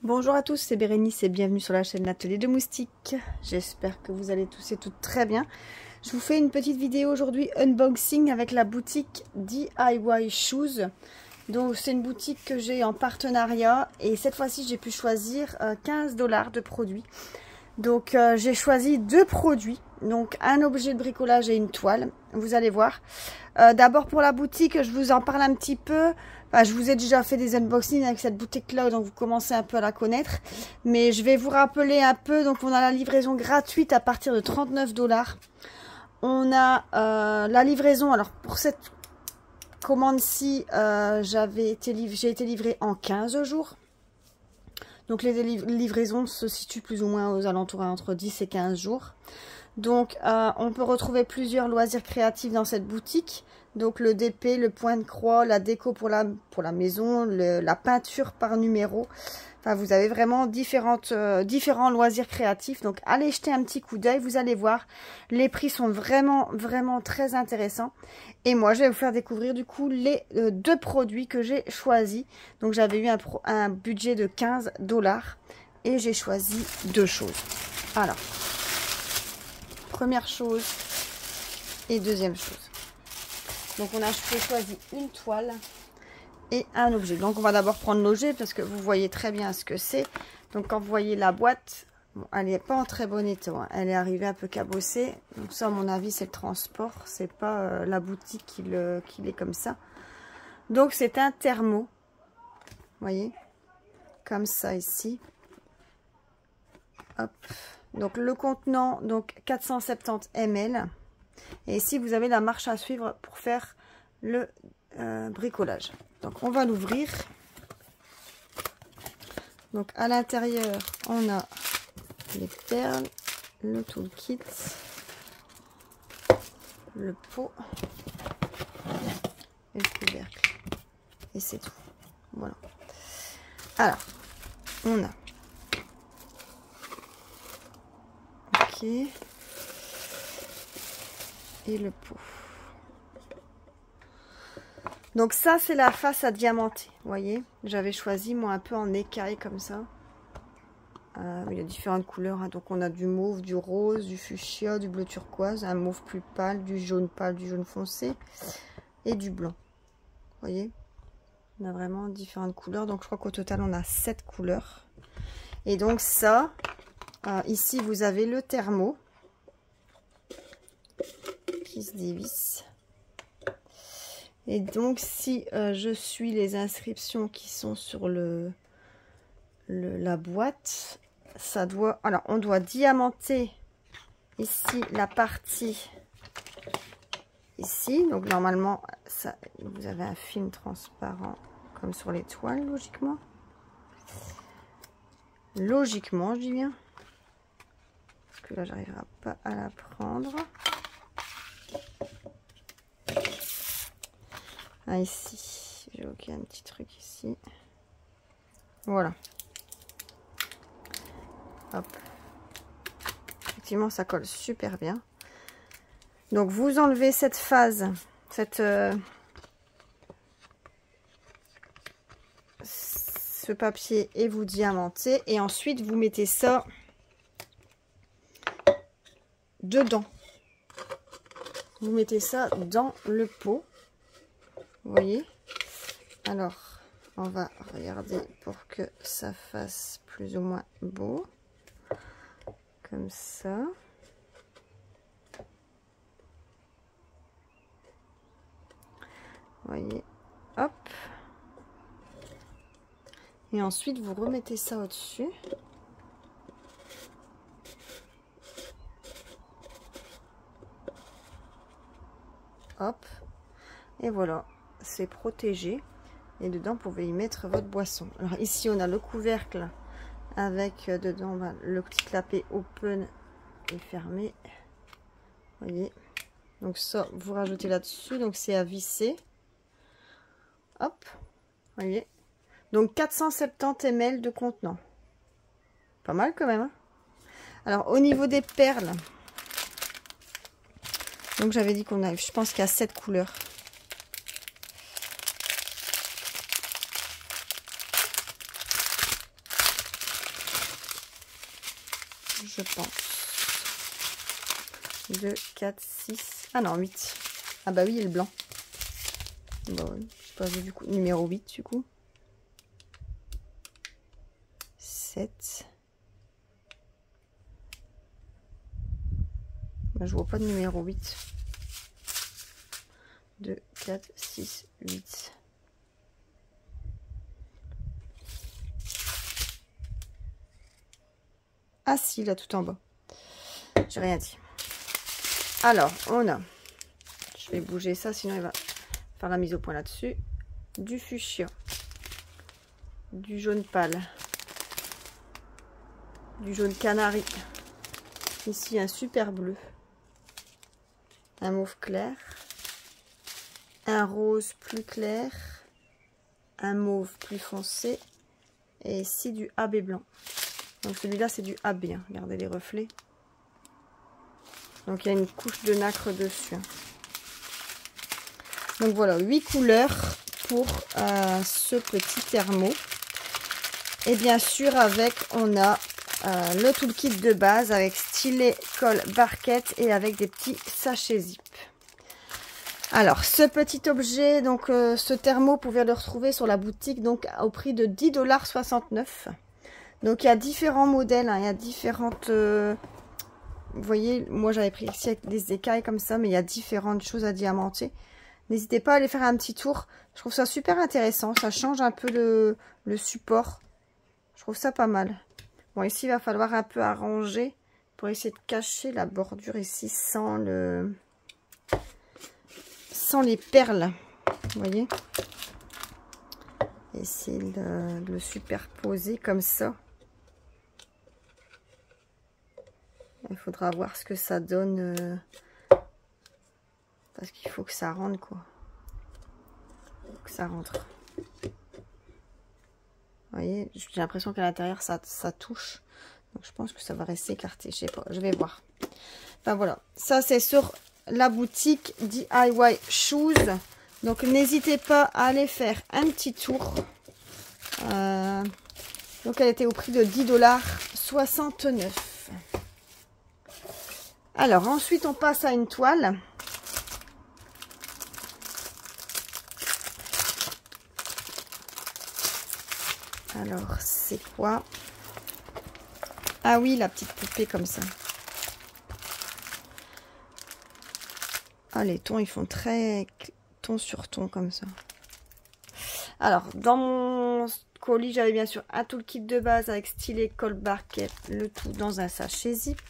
Bonjour à tous, c'est Bérénice et bienvenue sur la chaîne L'Atelier de Moustiques. J'espère que vous allez tous et toutes très bien. Je vous fais une petite vidéo aujourd'hui unboxing avec la boutique DIY Shoes. Donc c'est une boutique que j'ai en partenariat et cette fois-ci j'ai pu choisir 15 $ de produits. Donc j'ai choisi deux produits, donc un objet de bricolage et une toile, vous allez voir. D'abord pour la boutique, je vous en parle un petit peu. Enfin, je vous ai déjà fait des unboxings avec cette boutique-là, donc vous commencez un peu à la connaître. Mais je vais vous rappeler un peu, donc on a la livraison gratuite à partir de 39 $. On a la livraison, alors pour cette commande-ci, j'ai été livrée en 15 jours. Donc les livraisons se situent plus ou moins aux alentours entre 10 et 15 jours. Donc on peut retrouver plusieurs loisirs créatifs dans cette boutique. Donc le DP, le point de croix, la déco pour la maison, la peinture par numéro. Enfin, vous avez vraiment différents loisirs créatifs. Donc allez jeter un petit coup d'œil, vous allez voir. Les prix sont vraiment très intéressants. Et moi je vais vous faire découvrir du coup les deux produits que j'ai choisis. Donc j'avais eu un budget de 15 $ et j'ai choisi deux choses. Alors, première chose et deuxième chose. Donc j'ai choisi une toile et un objet. Donc on va d'abord prendre l'objet parce que vous voyez très bien ce que c'est. Donc quand vous voyez la boîte, bon, elle n'est pas en très bon état, hein. Elle est arrivée un peu cabossée. Donc ça à mon avis c'est le transport, c'est pas la boutique qui est comme ça. Donc c'est un thermo, vous voyez, comme ça ici. Hop. Donc le contenant, donc 470 ml. Et ici vous avez la marche à suivre pour faire le bricolage. Donc on va l'ouvrir. Donc à l'intérieur on a les perles, le toolkit, le pot et le couvercle. Et c'est tout. Voilà. Alors on a et le pot. Donc ça c'est la face à diamanter, vous voyez, j'avais choisi moi un peu en écaille comme ça. Il y a différentes couleurs, hein. Donc on a du mauve, du rose, du fuchsia, du bleu turquoise, un mauve plus pâle, du jaune foncé et du blanc. Vous voyez, on a vraiment différentes couleurs. Donc je crois qu'au total on a 7 couleurs. Et donc ça, ici vous avez le thermo qui se dévisse. Et donc si je suis les inscriptions qui sont sur la boîte, ça doit, alors on doit diamanter ici la partie ici. Donc normalement ça, vous avez un film transparent comme sur les toiles, logiquement je dis bien, parce que là j'arriverai pas à la prendre. Ah, ici j'ai ok un petit truc ici, voilà. Hop, effectivement ça colle super bien. Donc vous enlevez cette phase, ce papier et vous diamantez, et ensuite vous mettez ça dedans. Vous mettez ça dans le pot. Vous voyez, alors on va regarder pour que ça fasse plus ou moins beau, comme ça. Vous voyez, hop, et ensuite vous remettez ça au dessus. Hop, et voilà, c'est protégé. Et dedans, vous pouvez y mettre votre boisson. Alors ici, on a le couvercle avec dedans le petit clapet open et fermé. Vous voyez. Donc ça, vous rajoutez là-dessus. Donc c'est à visser. Hop, vous voyez. Donc 470 ml de contenant. Pas mal quand même, hein. Alors au niveau des perles, donc j'avais dit qu'on a, je pense qu'il y a 7 couleurs. je pense. 2, 4, 6. Ah non, 8. Ah bah oui, il est le blanc. Bon, je sais pas, du coup, numéro 8 du coup. 7. Bah, je vois pas de numéro 8. 2, 4, 6, 8. Ah si, là tout en bas. J'ai rien dit. Alors, on a... Je vais bouger ça, sinon il va faire la mise au point là-dessus. Du fuchsia. Du jaune pâle. Du jaune canari. Ici, un super bleu. Un mauve clair. Un rose plus clair. Un mauve plus foncé. Et ici, du AB blanc. Donc celui-là, c'est du AB. Hein. Regardez les reflets. Donc il y a une couche de nacre dessus. Donc voilà, 8 couleurs pour ce petit thermo. Et bien sûr, avec, on a le toolkit de base avec stylet, colle, barquette et avec des petits sachets zip. Alors, ce petit objet, donc ce thermo, vous pouvez le retrouver sur la boutique donc au prix de 10,69 $. Donc, il y a différents modèles, hein, il y a différentes... vous voyez, moi j'avais pris ici avec des écailles comme ça, mais il y a différentes choses à diamanter. N'hésitez pas à aller faire un petit tour. Je trouve ça super intéressant. Ça change un peu le support. Je trouve ça pas mal. Bon, ici, il va falloir un peu arranger pour essayer de cacher la bordure ici sans les perles. Vous voyez? Essayer de le superposer comme ça. Il faudra voir ce que ça donne. Parce qu'il faut que ça rentre, quoi. Il faut que ça rentre. Vous voyez, j'ai l'impression qu'à l'intérieur, ça touche. Donc, je pense que ça va rester écarté. Je sais pas, je vais voir. Enfin, voilà. Ça, c'est sur la boutique DIY Shoes. Donc, n'hésitez pas à aller faire un petit tour. Donc, elle était au prix de 10,69 $. Alors, ensuite, on passe à une toile. Alors, c'est quoi? Ah oui, la petite poupée comme ça. Ah, les tons, ils font très ton sur ton comme ça. Alors, dans mon colis, j'avais bien sûr un toolkit de base avec stylet, colle, barquette, le tout dans un sachet zip.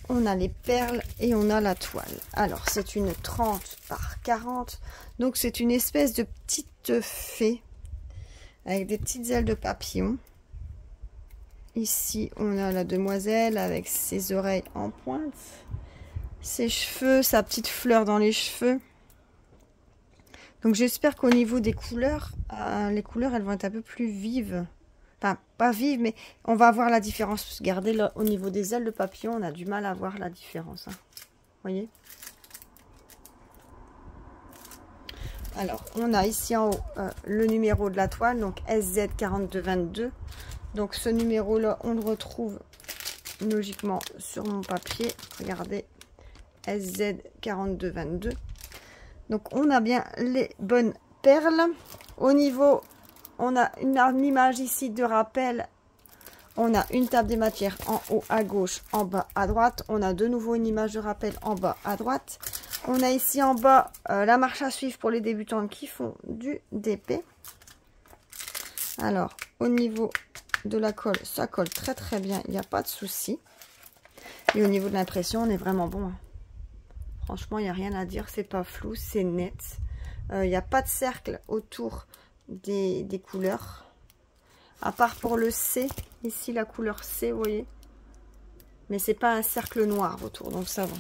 On a les perles et on a la toile. Alors, c'est une 30 par 40. Donc, c'est une espèce de petite fée avec des petites ailes de papillon. Ici, on a la demoiselle avec ses oreilles en pointe. Ses cheveux, sa petite fleur dans les cheveux. Donc, j'espère qu'au niveau des couleurs, les couleurs, elles vont être un peu plus vives. Enfin, pas vives, mais on va voir la différence. Regardez, là, au niveau des ailes de papillon, on a du mal à voir la différence. Hein. Vous voyez? Alors, on a ici en haut le numéro de la toile, donc SZ4222. Donc, ce numéro-là, on le retrouve logiquement sur mon papier. Regardez, SZ4222. Donc, on a bien les bonnes perles. Au niveau, on a une image ici de rappel. On a une table des matières en haut à gauche, en bas à droite. On a de nouveau une image de rappel en bas à droite. On a ici en bas la marche à suivre pour les débutants qui font du DP. Alors, au niveau de la colle, ça colle très très bien, il n'y a pas de souci. Et au niveau de l'impression, on est vraiment bon. Hein. Franchement, il n'y a rien à dire, c'est pas flou, c'est net. Il n'y a pas de cercle autour des couleurs. À part pour le C, ici la couleur C, vous voyez. Mais c'est pas un cercle noir autour, donc ça va.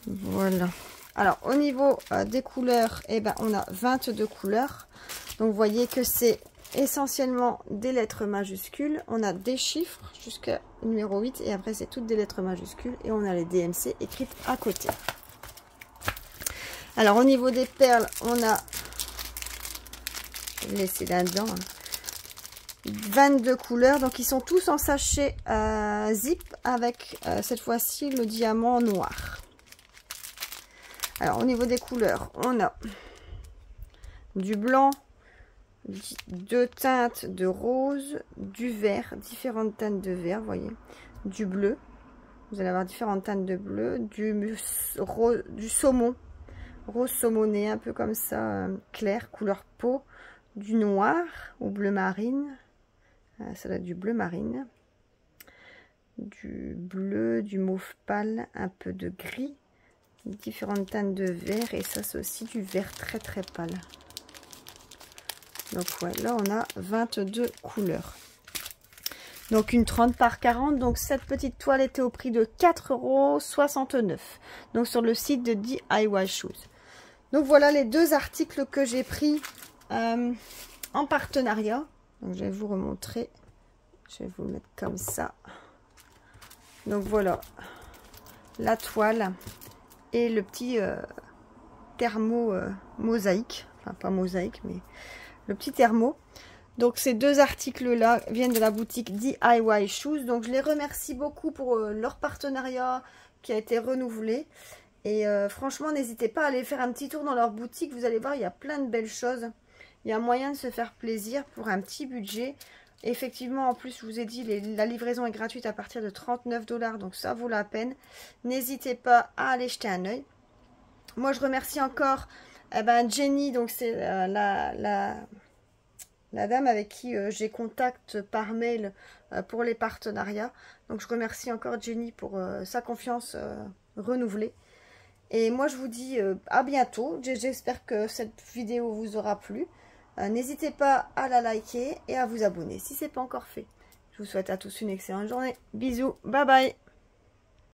Voilà. Alors, au niveau des couleurs, eh ben, on a 22 couleurs. Donc, vous voyez que c'est essentiellement des lettres majuscules. On a des chiffres jusqu'à numéro 8. Et après, c'est toutes des lettres majuscules. Et on a les DMC écrites à côté. Alors, au niveau des perles, on a... Je vais laisser là-dedans. Hein. 22 couleurs. Donc, ils sont tous en sachet zip avec cette fois-ci le diamant noir. Alors, au niveau des couleurs, on a du blanc, 2 teintes de rose, du vert, différentes teintes de vert, vous voyez, du bleu. Vous allez avoir différentes teintes de bleu, du saumon, rose saumoné, un peu comme ça, clair, couleur peau, du noir ou bleu marine, ça doit être du bleu marine, du bleu, du mauve pâle, un peu de gris, différentes teintes de vert, et ça c'est aussi du vert très très pâle. Donc ouais, là on a 22 couleurs. Donc une 30 par 40, donc cette petite toile était au prix de 4,69 €. Donc sur le site de DIY Shoes. Donc voilà les deux articles que j'ai pris en partenariat. Donc je vais vous remontrer. Je vais vous le mettre comme ça. Donc voilà la toile et le petit thermo mosaïque. Enfin pas mosaïque mais le petit thermo. Donc ces deux articles-là viennent de la boutique DIY Shoes. Donc je les remercie beaucoup pour leur partenariat qui a été renouvelé. Et franchement, n'hésitez pas à aller faire un petit tour dans leur boutique. Vous allez voir, il y a plein de belles choses. Il y a moyen de se faire plaisir pour un petit budget. Effectivement, en plus, je vous ai dit, la livraison est gratuite à partir de 39 $. Donc ça vaut la peine. N'hésitez pas à aller jeter un œil. Moi, je remercie encore Jenny. Donc c'est la dame avec qui j'ai contact par mail pour les partenariats. Donc je remercie encore Jenny pour sa confiance renouvelée. Et moi je vous dis à bientôt. J'espère que cette vidéo vous aura plu. N'hésitez pas à la liker et à vous abonner si ce n'est pas encore fait. Je vous souhaite à tous une excellente journée. Bisous, bye bye.